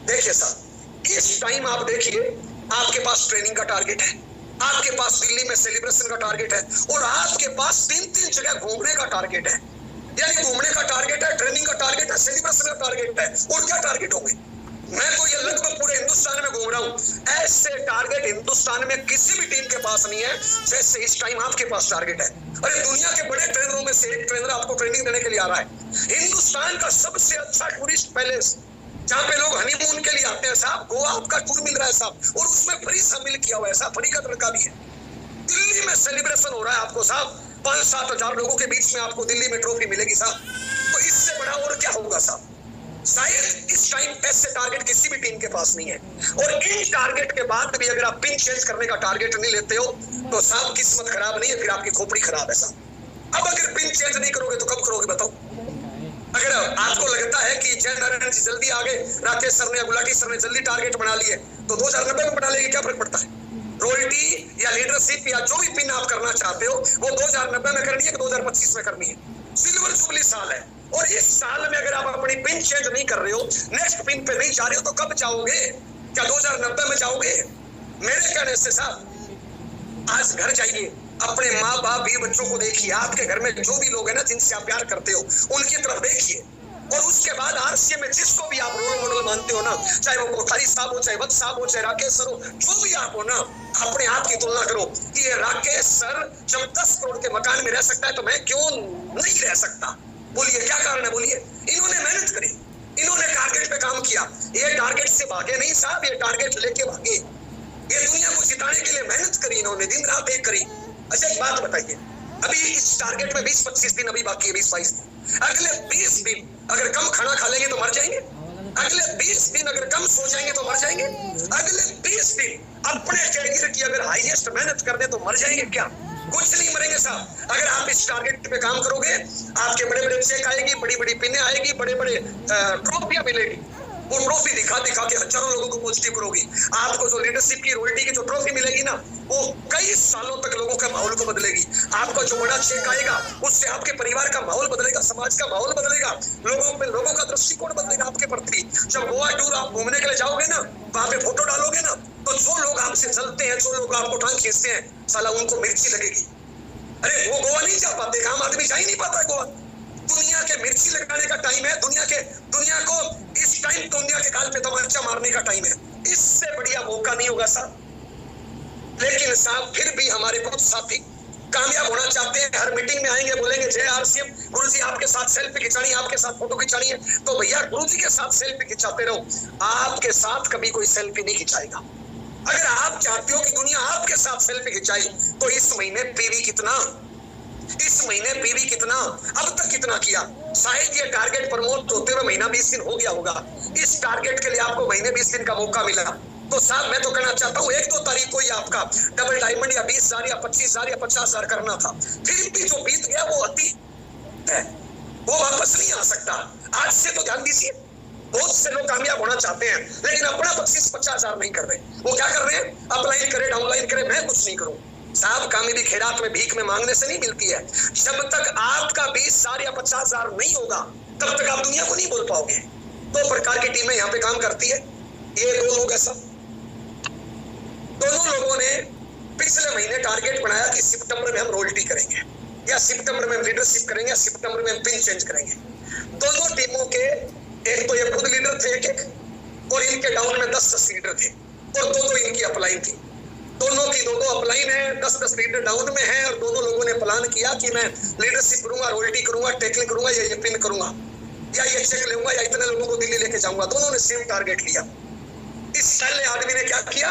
देखिए साहब, इस टाइम आप देखिए, आपके पास ट्रेनिंग का टारगेट है, आपके पास दिल्ली में सेलिब्रेशन का टारगेट है, और आपके पास 3-3 जगह घूमने का टारगेट है। यानी घूमने का टारगेट है, ट्रेनिंग का टारगेट है, सेलिब्रेशन का टारगेट है, और क्या टारगेट होंगे? मैं तो ये लगभग पूरे हिंदुस्तान में घूम रहा हूँ, ऐसे टारगेट हिंदुस्तान में किसी भी टीम के पास नहीं है जैसे इस टाइम आपके पास टारगेट है। अरे दुनिया के बड़े ट्रेनरों में से एक ट्रेनर आपको ट्रेनिंग देने के लिए आ रहा है। हिंदुस्तान का सबसे अच्छा टूरिस्ट पैलेस, जहाँ पे लोग हनीमून के लिए आते हैं साहब, गोवा आपका टूर मिल रहा है साहब, और उसमें फ्री शामिल किया हुआ है साहब, फ्री का तड़का भी है। दिल्ली में सेलिब्रेशन हो रहा है आपको साहब, 5-7 हजार लोगों के बीच में आपको दिल्ली में ट्रॉफी मिलेगी साहब। तो इससे बड़ा और क्या होगा साहब? शायद इस टाइम ऐसे टारगेट किसी भी टीम के पास नहीं है। और इन टारगेट के बाद भी अगर आप पिन चेंज करने का टारगेट नहीं लेते हो तो साहब किस्मत खराब नहीं है, फिर आपकी खोपड़ी खराब है साहब। अब अगर पिन चेंज नहीं करोगे तो कब करोगे बताओ? अगर आपको लगता है कि जयनारायण जी जल्दी आ गए, राकेश सर ने, गुलाटी सर ने जल्दी टारगेट बना लिए, तो 2090 में बना लेंगे, क्या फर्क पड़ता है? रॉयल्टी या लीडरशिप या जो भी पिन आप करना चाहते हो वो 2090 में करनी है कि 2025 में करनी है? सिल्वर जुबली साल है, और इस साल में अगर आप अपनी पिन चेंज नहीं कर रहे हो, नेक्स्ट पिन पे नहीं जा रहे हो, तो कब जाओगे? क्या 2090 में जाओगे? मेरे कहने से साहब आज घर जाइए, अपने माँ बाप भी बच्चों को देखिए, आपके घर में जो भी लोग हैं ना जिनसे आप प्यार करते हो उनकी तरफ देखिए, और उसके बाद आरसीएम में जिसको भी आप रोल मॉडल मानते हो ना, चाहे वो कोठारी साहब हो, चाहे वत्स साहब हो, चाहे राकेश सर हो, जो भी आप हो ना, अपने आप की तुलना करो कि ये राकेश सर जब 10 करोड़ के मकान में रह सकता है तो मैं क्यों नहीं रह सकता? बोलिए क्या कारण है? बोलिए। इन्होंने मेहनत करी, इन्होंने टारगेट पे काम किया। ये टारगेट से भागे नहीं साहब, ये टारगेट लेके भागे। ये दुनिया को जिताने के लिए मेहनत करी इन्होंने, दिन रात एक करी। अच्छा एक बात बताइए, अभी इस टारगेट में 20-25 दिन अभी बाकी है, 20-22 दिन। अगले 20 दिन अगर कम खाना खा लेंगे तो मर जाएंगे, अगले 20 दिन अगर कम सो जाएंगे तो मर जाएंगे, अगले 20 दिन अपने कैरियर की अगर हाईएस्ट मेहनत कर दे तो मर जाएंगे क्या? कुछ नहीं मरेंगे साहब। अगर आप इस टारगेट पे काम करोगे, आपके बड़े बड़े चेक आएगी, बड़ी बड़ी पिने आएगी, बड़े बड़े ट्रॉफियां मिलेगी। वो ट्रॉफी दिखा दिखा के हजारों लोगों को पॉजिटिव करोगी। आपको जो लीडरशिप की रॉयल्टी की जो ट्रॉफी मिलेगी ना, वो कई सालों तक लोगों का माहौल को बदलेगी। आपका जो बड़ा चेक आएगा उससे आपके परिवार का माहौल बदलेगा, समाज का माहौल बदलेगा, लोगों का दृष्टिकोण बदलेगा आपके प्रति। जब गोवा टूर आप घूमने के लिए जाओगे ना, वहां पे फोटो डालोगे ना, तो जो लोग आपसे जलते हैं, जो लोग आपको टांग खींचते हैं, साला उनको मिर्ची लगेगी। अरे वो गोवा नहीं जा पाते, आम आदमी जा ही नहीं पाता गोवा। दुनिया के मिर्ची लगाने का टाइम है, दुनिया को इस टाइम दुनिया के गाल पे तमाचा मारने का टाइम है। इससे बढ़िया मौका नहीं होगा साहब। लेकिन साहब फिर भी हमारे बहुत साथी कामयाब होना चाहते हैं, हर मीटिंग में आएंगे, बोलेंगे जय आरसीएम, गुरुजी आपके साथ सेल्फी खिंचानी, आपके साथ फोटो खिंचानी है। तो भैया गुरुजी के साथ सेल्फी खिंचाते रहो, आपके साथ कभी कोई सेल्फी नहीं खिंचाएगा। अगर आप चाहते हो कि दुनिया आपके साथ सेल्फी खिंचाए, तो इस महीने पीवी कितना, अब तक कितना किया? शायद ये टारगेट प्रमोट होते हुए महीना 20 दिन हो गया होगा। इस टारगेट के लिए आपको महीने 20 दिन का मौका मिला। तो साहब मैं तो कहना चाहता हूँ 1-2 तारीख को ही आपका डबल डायमंड या 20,000 या 25,000 या 50,000 करना था। फिर भी जो बीत गया वो अति है, वो वापस नहीं आ सकता। आज से तो ध्यान दीजिए, बहुत से लोग कामयाब होना चाहते हैं लेकिन अपना 25-50,000 नहीं कर रहे। वो क्या कर रहे हैं? अपलाइन करे, डाउनलाइन करे, मैं कुछ नहीं करूं। साहब कामयाबी खैरात में भीख में मांगने से नहीं मिलती है। जब तक आपका 20,000 या 50,000 नहीं होगा, तब तक आप दुनिया को नहीं बोल पाओगे। 2 प्रकार की टीमें यहाँ पे काम करती है। ये 2 लोग ऐसा, दोनों लोगों ने पिछले महीने टारगेट बनाया कि सितंबर में हम रॉयल्टी करेंगे, या सितंबर में हम लीडरशिप करेंगे, या सितंबर में हम पिन चेंज करेंगे। दोनों टीमों के, एक तो ये खुद लीडर थे एक, और इनके डाउन में 10-10 लीडर थे, और 2 इनकी अपलाइन थी। दोनों की 2 अपलाइन है, 10-10 लीडर डाउन में है, और दोनों लोगों ने प्लान किया कि मैं लीडरशिप करूंगा, रॉयल्टी करूंगा, टैकलिंग करूंगा, या ये पिन करूंगा, या ये चेक लूंगा, या इतने लोगों को दिल्ली लेके जाऊंगा। दोनों ने सेम टारगेट लिया। इस पहले आदमी ने क्या किया?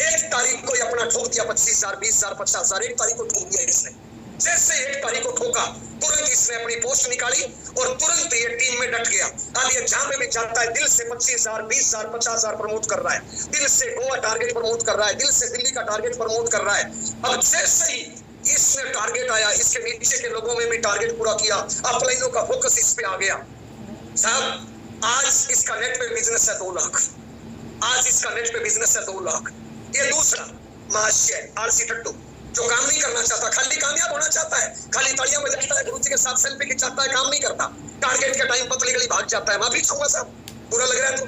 1 तारीख को अपना ठोक दिया 25,000, 20,000, 50,000। 1 तारीख को ठोक दिया इसने। जैसे 1 तारीख को ठोका, तुरंत इसने अपनी पोस्ट निकाली और तुरंत ये टीम में डट गया। अब ये जहां पे भी जाता है, दिल से 25,000, 20,000, 50,000 प्रमोट कर रहा है, दिल से गोवा टारगेट प्रमोट कर रहा है, दिल से दिल्ली का टारगेट प्रमोट कर रहा है। अब जैसे ही इसने टारगेट आया, इसके नीचे के लोगों में भी टारगेट पूरा किया, अपलाइनों का फोकस इस पे आ गया। साहब आज इसका नेट पे बिजनेस है 2 लाख, आज इसका नेट पे बिजनेस है 2 लाख। ये दूसरा महाशय आरसी टट्टू, जो काम नहीं करना चाहता, खाली कामयाब होना चाहता है, खाली तालियां बजाता है, गुरुजी के साथ सेल्फी खिंचाता है, काम नहीं करता, टारगेट के टाइम पतली गली भाग जाता है। माफी चाहूंगा साहब, बुरा लग रहा है तो।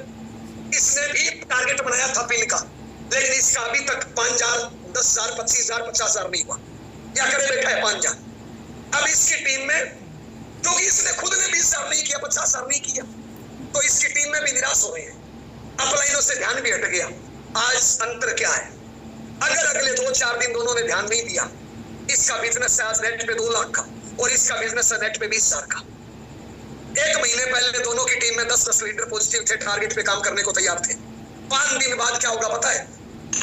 इसने भी टारगेट बनाया था पिन का, लेकिन इसका अभी तक 5,000, 10,000, 25,000, 50,000 नहीं हुआ। क्या करे बैठा है 5,000। अब इसकी टीम में, क्योंकि इसने खुद ने 20,000 नहीं किया, 50,000 नहीं किया, तो इसकी टीम में भी निराश हो रहे हैं, अपलाइनों से ध्यान भी हट गया। आज अंतर क्या है? अगर अगले 2-4 दिन दोनों ने ध्यान नहीं दिया, इसका बिजनेस है आज नेट पे 2 लाख का, और इसका बिजनेस है नेट पे 20,000 का। 1 महीने पहले दोनों की टीम में 10-10 लीडर पॉजिटिव थे, टारगेट पे काम करने को तैयार थे। 5 दिन बाद क्या होगा पता है?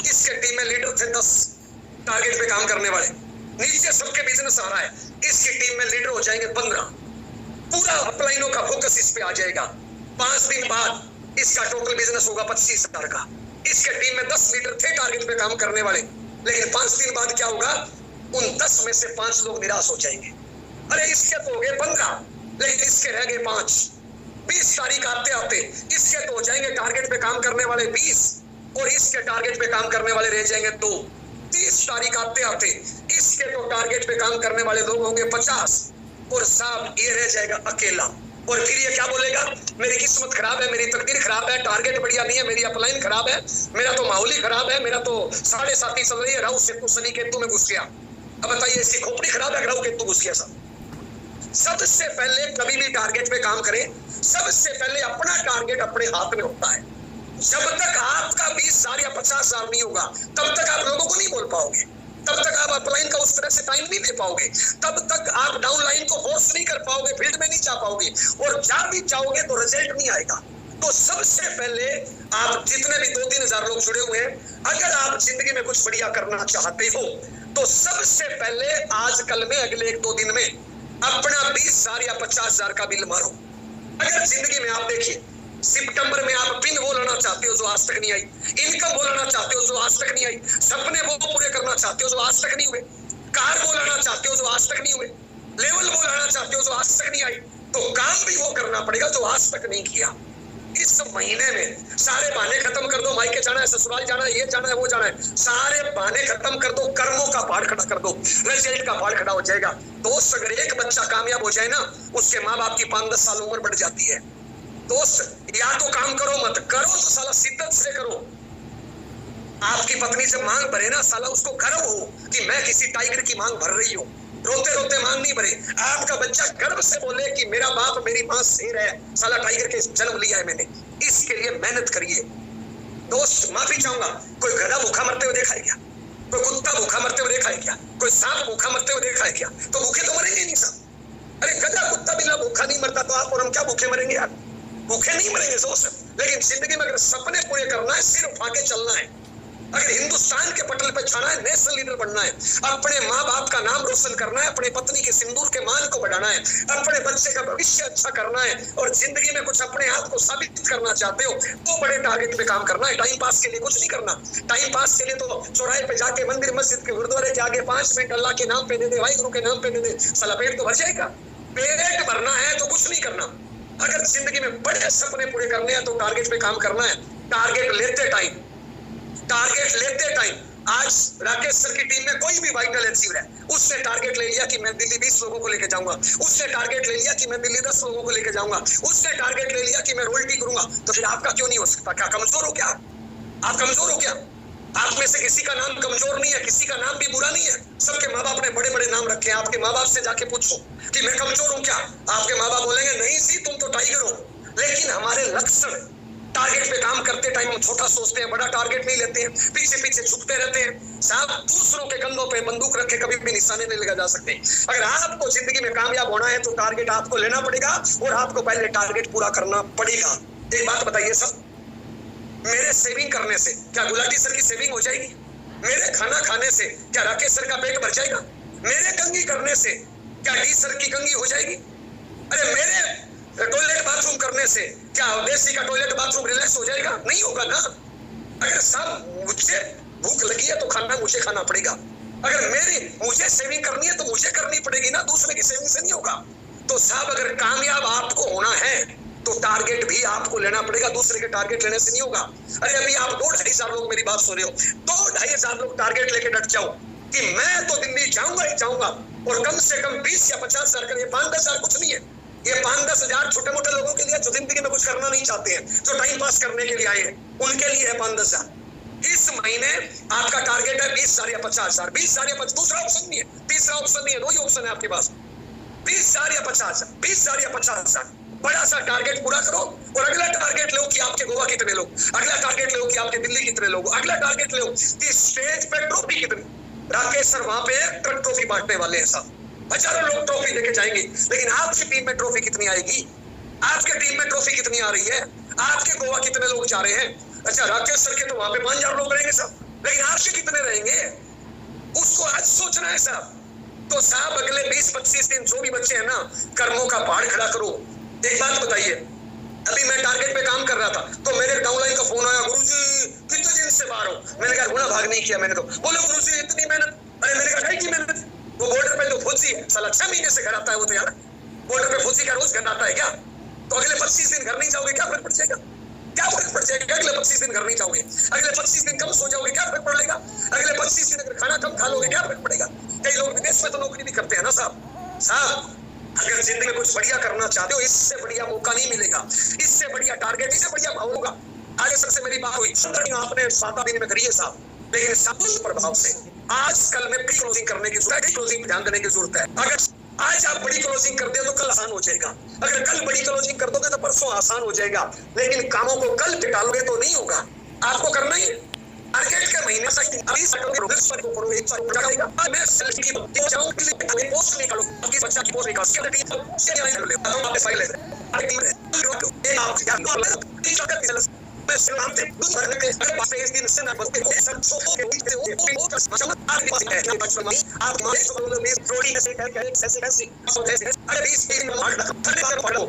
इसके टीम में लीडर थे 10 टारगेट पे काम करने वाले, नीचे सबके बिजनेस आ रहा है, इसकी टीम में लीडर हो जाएंगे 15। पूरा अपलाइनों का फोकस इस पे आ जाएगा। 5 दिन बाद इसका टोटल बिजनेस होगा 25,000 का। इसके टीम में 10 लीडर थे टारगेट पे काम करने वाले, लेकिन 5 दिन बाद क्या होगा? उन 10 में से 5 लोग निराश हो जाएंगे। अरे इसके तो हो गए 15, लेकिन इसके रह गए 5। 20 तारीख आते आते इसके तो हो जाएंगे टारगेट पे काम करने वाले 20, और इसके टारगेट पे काम करने वाले रह जाएंगे 2। 30 तारीख आते आते इसके तो टारगेट पे काम करने वाले लोग होंगे 50, और साहब ये रह जाएगा अकेला। और फिर ये क्या बोलेगा? मेरी किस्मत खराब है, मेरी तकदीर खराब है, टारगेट बढ़िया नहीं है, मेरी अपलाइन खराब है, मेरा तो माहौल ही खराब है, मेरा तो 7.5 चल रही है, राहु सेतु शनि केतु में घुस गया। अब बताइए इसकी खोपड़ी खराब है, राहु केतु घुस गया। सबसे पहले कभी भी टारगेट पे काम करें, सबसे पहले अपना टारगेट अपने हाथ में होता है। जब तक आपका 20,000 या 50,000 नहीं होगा, तब तक आप लोगों को नहीं बोल पाओगे, तब तक आप अपलाइन का उस तरह से टाइम नहीं दे पाओगे, तब तक आप डाउनलाइन को फोर्स नहीं कर पाओगे, फील्ड में नहीं जा पाओगे, और जा भी जाओगे तो रिजल्ट नहीं आएगा। तो सबसे पहले आप जितने भी 2-3 हजार लोग जुड़े हुए हैं, अगर आप जिंदगी में कुछ बढ़िया करना चाहते हो तो सबसे पहले आजकल में अगले 1-2 दिन में अपना 20,000 या 50,000 का बिल मारो। अगर जिंदगी में आप देखिए, सितंबर में आप पिन वो लाना चाहते हो जो आज तक नहीं आई, इनकम वो लाना चाहते हो जो आज तक नहीं आई, सपने वो पूरे करना चाहते हो जो आज तक नहीं हुए, कार वो लाना चाहते हो जो आज तक नहीं हुए, लेवल वो लाना चाहते हो जो आज तक नहीं आई, तो काम भी वो करना पड़ेगा जो आज तक नहीं किया। इस महीने में सारे बहाने खत्म कर दो, मायके जाना है, ससुराल जाना है, ये जाना है, वो जाना है, सारे बहाने खत्म कर दो, कर्मों का पहाड़ खड़ा कर दो, रिजल्ट का पहाड़ खड़ा हो जाएगा। दोस्त, अगर एक बच्चा कामयाब हो जाए ना, उसके माँ बाप की 5-10 साल उम्र बढ़ जाती है। दोस्त, या तो काम करो, मत करो तो साला शिद्दत से करो। आपकी पत्नी जब मांग भरे ना, साला उसको गर्व हो कि मैं किसी टाइगर की मांग भर रही हूँ। रोते रोते मांग नहीं भरे। आपका बच्चा गर्व से बोले कि मेरा बाप मेरी मां शेर है, साला टाइगर के जन्म लिया है मैंने। इसके लिए मेहनत करिए। दोस्त, माफी चाहूंगा, कोई गधा भूखा मरते हुए देखा है क्या? कोई कुत्ता भूखा मरते हुए देखा है क्या? कोई सांप भूखा मरते हुए देखा है क्या? तो भूखे तो मरेंगे नहीं सब। अरे गधा कुत्ता बिना भूखा नहीं मरता तो आप और हम क्या भूखे मरेंगे यार? भूखे नहीं मरेंगे दोस्त। लेकिन जिंदगी में अगर सपने पूरे करना है, सिर उठा के चलना है, अगर हिंदुस्तान के पटल पे छाना है, नेशनल लीडर बनना है, अपने माँ बाप का नाम रोशन करना है, अपनी पत्नी के सिंदूर के मान को बढ़ाना है, अपने बच्चे का भविष्य अच्छा करना है, और जिंदगी में कुछ अपने आप को साबित करना चाहते हो तो बड़े टारगेट पे काम करना है। टाइम पास के लिए कुछ नहीं करना। टाइम पास के लिए तो चौराहे पे जाके मंदिर मस्जिद के गुरुद्वारे के आगे 5 मिनट अल्लाह के नाम पे दे दे, वाहिगुरु के नाम पे दे दे, साला पेट तो भर जाएगा। पेट भरना है तो कुछ नहीं करना। अगर जिंदगी में बड़े सपने पूरे करने हैं तो टारगेट पे काम करना है। टारगेट लेते टाइम आज राकेश सर की टीम में कोई भी वाइटल अचीवर है, उसने टारगेट ले लिया कि मैं दिल्ली 20 लोगों को लेके जाऊंगा, उसने टारगेट ले लिया कि मैं दिल्ली 10 लोगों को लेके जाऊंगा, उसने टारगेट ले लिया कि मैं रॉयल्टी करूंगा, तो फिर आपका क्यों नहीं हो सकता? क्या कमजोर हो क्या? आप कमजोर हो क्या? आप में से किसी का नाम कमजोर नहीं है, किसी का नाम भी बुरा नहीं है। सबके माँ बाप ने बड़े बड़े नाम रखे हैं। आपके माँ बाप से जाके पूछो कि मैं कमजोर हूं क्या? आपके माँ बाप बोलेंगे नहीं जी, तुम तो टाइगर हो। लेकिन हमारे लक्षण, टारगेट पे काम करते टाइम हम छोटा सोचते हैं, बड़ा टारगेट नहीं लेते हैं, पीछे पीछे छुपते रहते हैं। साहब, दूसरों के कंधों पे बंदूक रखे कभी भी निशाने नहीं लगा जा सकते। अगर आपको जिंदगी में कामयाब होना है तो टारगेट आपको लेना पड़ेगा, और आपको पहले टारगेट पूरा करना पड़ेगा। एक बात बताइए सब, मेरे सेविंग करने से क्या गुलाटी सर की सेविंग हो जाएगी? मेरे खाना खाने से क्या राकेश सर का पेट भर जाएगा? मेरे कंघी करने से क्या डी सर की कंघी हो जाएगी? अरे मेरे टॉयलेट बाथरूम करने से क्या देसी का टॉयलेट बाथरूम रिलैक्स हो जाएगा? नहीं होगा ना। अगर साहब मुझे भूख लगी है तो खाना मुझे खाना पड़ेगा। अगर मुझे सेविंग करनी है तो मुझे करनी पड़ेगी ना, दूसरे की सेविंग से नहीं होगा। तो साहब, अगर कामयाब आपको होना है तो टारगेट भी आपको लेना पड़ेगा, दूसरे के टारगेट लेने से नहीं होगा। अरे अभी आप 2-2.5 हजार लोग मेरी बात सुन रहे हो, 2-2.5 हजार लोग टारगेट लेके डट जाओ कि मैं तो दिल्ली जाऊंगा ही जाऊंगा, और कम से कम 20 या 50 हजार करिए। 5-10 हजार कुछ नहीं है। ये 5-10 हजार छोटे मोटे लोगों के लिए जो जिंदगी में कुछ करना नहीं चाहते हैं, जो टाइम पास करने के लिए आए हैं, उनके लिए है 5-10 हजार। इस महीने आपका टारगेट है 20,000 या 50,000। 20,000 या 50, दूसरा ऑप्शन नहीं है, तीसरा ऑप्शन नहीं है, 2 ही ऑप्शन है आपके पास। 20,000 या 50,000, 20,000 या 50,000। बड़ा सा टारगेट पूरा करो, और अगला टारगेट लो कि आपके गोवा कितने लोग, अगला टारगेट लो कि आपके दिल्ली कितने लोग, अगला टारगेट लो कि स्टेज पे ट्रॉफी कितनी। राकेश सर वहां पे ट्रक ट्रॉफी बांटने वाले हैं साहब, हजारों लोग ट्रॉफी लेके जाएंगे। लेकिन आपकी टीम में ट्रॉफी कितनी आएगी? आपके टीम में ट्रॉफी कितनी आ रही है? आपके गोवा कितने लोग जा रहे हैं? अच्छा, राकेश सर के तो वहां पे 5,000 लोग रहेंगे साहब, लेकिन आपके कितने रहेंगे? उसको आज सोचना है साहब। तो साहब, अगले 20-25 दिन जो भी बच्चे हैं ना, कर्मों का पहाड़ खड़ा करो। एक बात बताइए, अभी मैं टारगेट पे काम कर रहा था तो मेरे डाउनलाइन का फोन आया, गुरुजी कितने दिन से बाहर हो? मैंने कहा गुना भाग नहीं किया मैंने। तो बोले गुरुजी इतनी मेहनत। अरे मैंने कहा की मेहनत? वो बॉर्डर पे जो फौजी है साला 6 महीने से घर आता है, वो तो यार बॉर्डर पे फौजी का रोज घर आता है क्या? तो अगले 25 दिन घर नहीं जाओगे, क्या फर्क पड़ जाएगा? क्या फर्क पड़ जाएगा? अगले 25 दिन घर नहीं जाओगे, अगले 25 दिन कम सो जाओगे, क्या फर्क पड़ेगा? अगले 25 दिन अगर खाना कम खा लोगे, क्या फर्क पड़ेगा? कई लोग विदेश में तो नौकरी भी करते हैं ना साहब। अगर जिंदगी में कुछ बढ़िया करना चाहते हो, इससे बढ़िया मौका नहीं मिलेगा, इससे बढ़िया टारगेट, इससे बढ़िया भाव होगा। आगे सबसे मेरी बात हुई, आपने 7 दिन में करी है साहब, लेकिन साबुन प्रभाव से आजकल में प्री क्लोजिंग करने की जरूरत है, क्लोजिंग ध्यान देने की जरूरत है। अगर आज आप बड़ी क्लोजिंग कर दे तो कल आसान हो जाएगा, अगर कल बड़ी क्लोजिंग कर दोगे तो परसों आसान हो जाएगा। लेकिन कामों को कल पे डालोगे तो नहीं होगा। आपको करना ही है, टारगेट के महीने से अभी प्रोग्रेस पर करो एक साल जाएगा मैं सेल्स की जाऊं के लिए पोस्ट निकालो आपकी बच्चा की पोस्ट निकाल के ले आपके फाइल है ये आप क्या मैं सलाम दे दूसरे के पास इस दिन से ना बस सब वो आप मारे तो में थोड़ी ऐसे अरे इस दिन में पढ़ो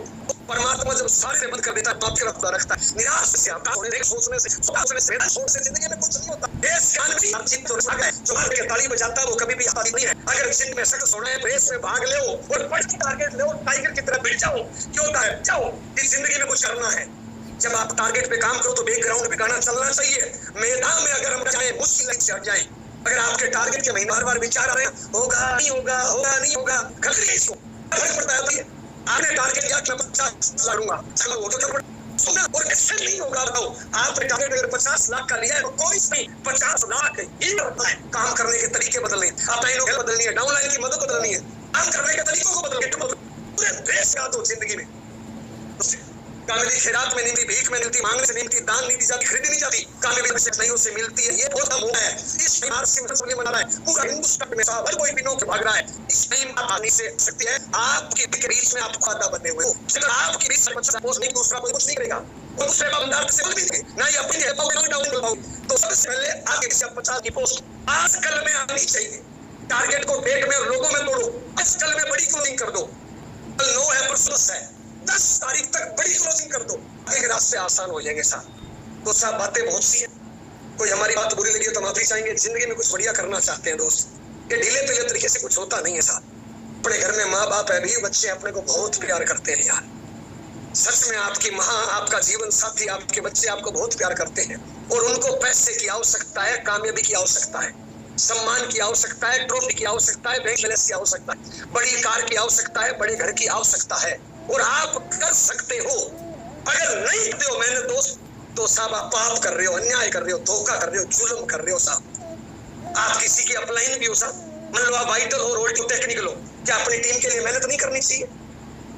परमात्मा जब सारे बंद कर देता है बात करता रखता है निराश से आप सोचने से सोच से जिंदगी में कुछ नहीं होता इस ज्ञान में आप चित्त और भाग है जो मार के ताली बजाता है वो कभी भी हाथ नहीं है अगर जिंदगी में सक्सेस होना है रेस में भाग ले और बड़ी टारगेट ले टाइगर की तरह बैठ जाओ क्यों होता है जाओ इस जिंदगी में कुछ करना है जब आप टारगेट पे काम करो तो बैकग्राउंड पे गाना चलना चाहिए मैदान में अगर हम जाए मुश्किल लाइन से हट जाए अगर आपके टारगेट के महीने बार विचार आ रहे हैं होगा नहीं होगा होगा नहीं होगा कर लीजिए इसको फर्क पड़ता है आपने टारगेट किया कि 50 लड़ूंगा चलो वो तो सुना और ऐसे नहीं होगा बताओ आपने टारगेट अगर 50 लाख का लिया है तो कोई नहीं 50 लाख ये होता है काम करने के तरीके बदलने अपलाइन बदलनी है डाउनलाइन की मदद बदलनी है काम करने के तरीकों को बदलने पूरे देश का तो जिंदगी में कामयाबी खैरात में नहीं मिलती भीख में मिलती मांगने से नहीं मिलती दान नहीं दी जाती खरीदी नहीं जाती कामयाबी नहीं उससे मिलती है ये बहुत हुआ है इस बीमार से मना रहा है पूरा हिंदुस्तान में हर कोई बिनो के भाग रहा है इस टाइम आसानी से सकती है आपके बीच में आप खाता बने हुए हो अगर आपके बीच में सपोज नहीं दूसरा कोई कुछ नहीं करेगा और दूसरे बंदार से बोल भी ना ये अपनी डाउन तो सबसे पहले आपके बीच 50 की पोस्ट आजकल में आनी चाहिए टारगेट को डेट में और लोगों में तोड़ो आजकल में बड़ी क्लोजिंग कर दो कल 9 है परसों है 10 तारीख तक बड़ी क्लोजिंग कर दो एक रास्ते आसान हो जाएंगे साहब तो साहब बातें बहुत सी है कोई हमारी बात बुरी लगी तो माफी चाहेंगे जिंदगी में कुछ बढ़िया करना चाहते हैं दोस्त ये ढीले पीले तरीके से कुछ होता नहीं है साहब अपने घर में माँ बाप है भी बच्चे अपने को बहुत प्यार करते हैं यार सच में आपकी माँ आपका जीवन साथी आपके बच्चे आपको बहुत प्यार करते हैं और उनको पैसे की आवश्यकता है कामयाबी की आवश्यकता है सम्मान की आवश्यकता है ट्रॉफी की आवश्यकता है बैंक बैलेंस की आवश्यकता है बड़ी कार की आवश्यकता है बड़े घर की आवश्यकता है और आप कर सकते हो अगर नहीं करते हो मैंने दोस्त तो साहब आप पाप कर रहे हो अन्याय कर रहे हो धोखा कर रहे हो जुल्म कर रहे हो साहब आप किसी की अपलाइन भी हो साहब मान लो आप वाइटल हो रोड टेक्निकल हो क्या अपनी टीम के लिए मेहनत नहीं करनी चाहिए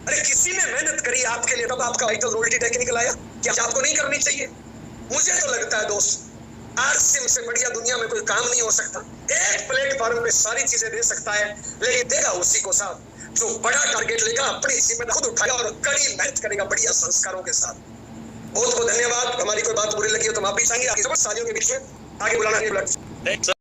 अरे किसी ने मेहनत करी आपके लिए तब आपका वाइटल रोड टेक्निकल आया क्या आपको नहीं करनी चाहिए मुझे तो लगता है दोस्त आज से बढ़िया दुनिया में कोई काम नहीं हो सकता एक प्लेटफॉर्म पे सारी चीजें दे सकता है लेकिन देगा उसी को साहब जो बड़ा टारगेट लेगा अपनी जिम्मेदारी खुद उठाएगा और कड़ी मेहनत करेगा बढ़िया संस्कारों के साथ बहुत बहुत धन्यवाद हमारी कोई बात बुरी लगी हो तो माफी चाहेंगे आपकी समझ साथियों के बीच में आगे बुलाना